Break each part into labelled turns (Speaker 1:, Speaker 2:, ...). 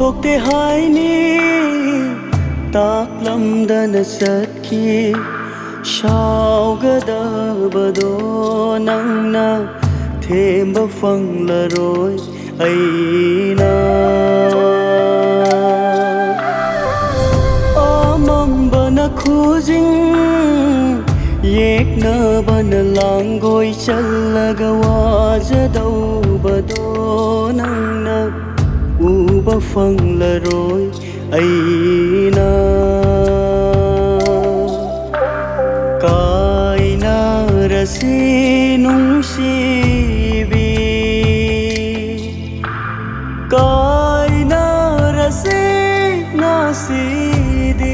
Speaker 1: thokte haini taklamdana satki shaugadabado nangna themba fanglaroi aina amambana khujing yekna bana langoi challaga wajadau nangna uba fanglaroi aina kainarasi nungsibi kainarasi nasidi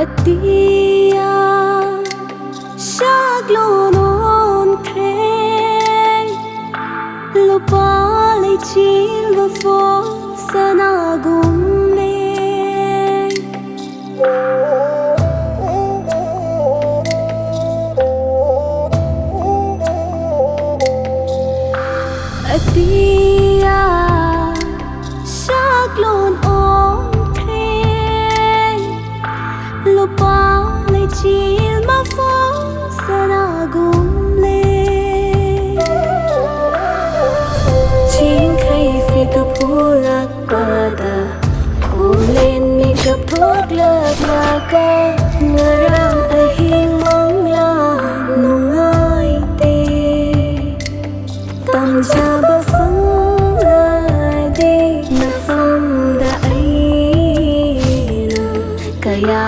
Speaker 2: Atia shaglonon kre lupa lay chil va fo sanagum le Atia shaglon on lupa lay chil ma fo sanagum le chin khai fi ka pulak pada kulen mi ka phok lak la ka ngarang ahing mong la nungai te tam ja ba phang la de na phang da ai na kaya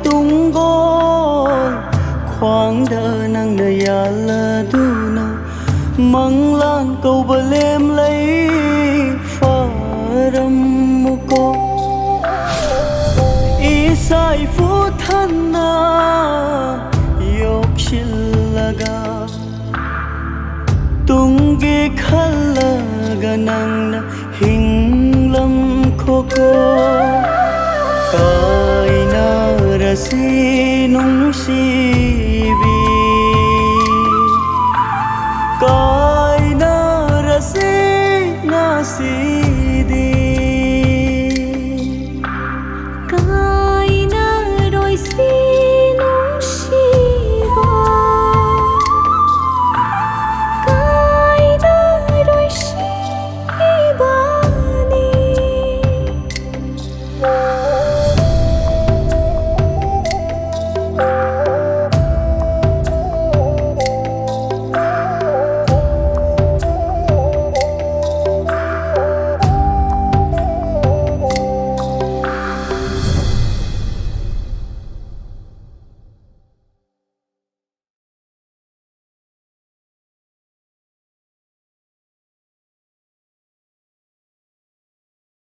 Speaker 1: Tunggon khoang đỡ nang na ya la du na mang lan câu bờ lem lấy priram muko Eeshaiphu thanna yok shillaga tungi khallaga nang na hinglam khoko kainarasi nungsibi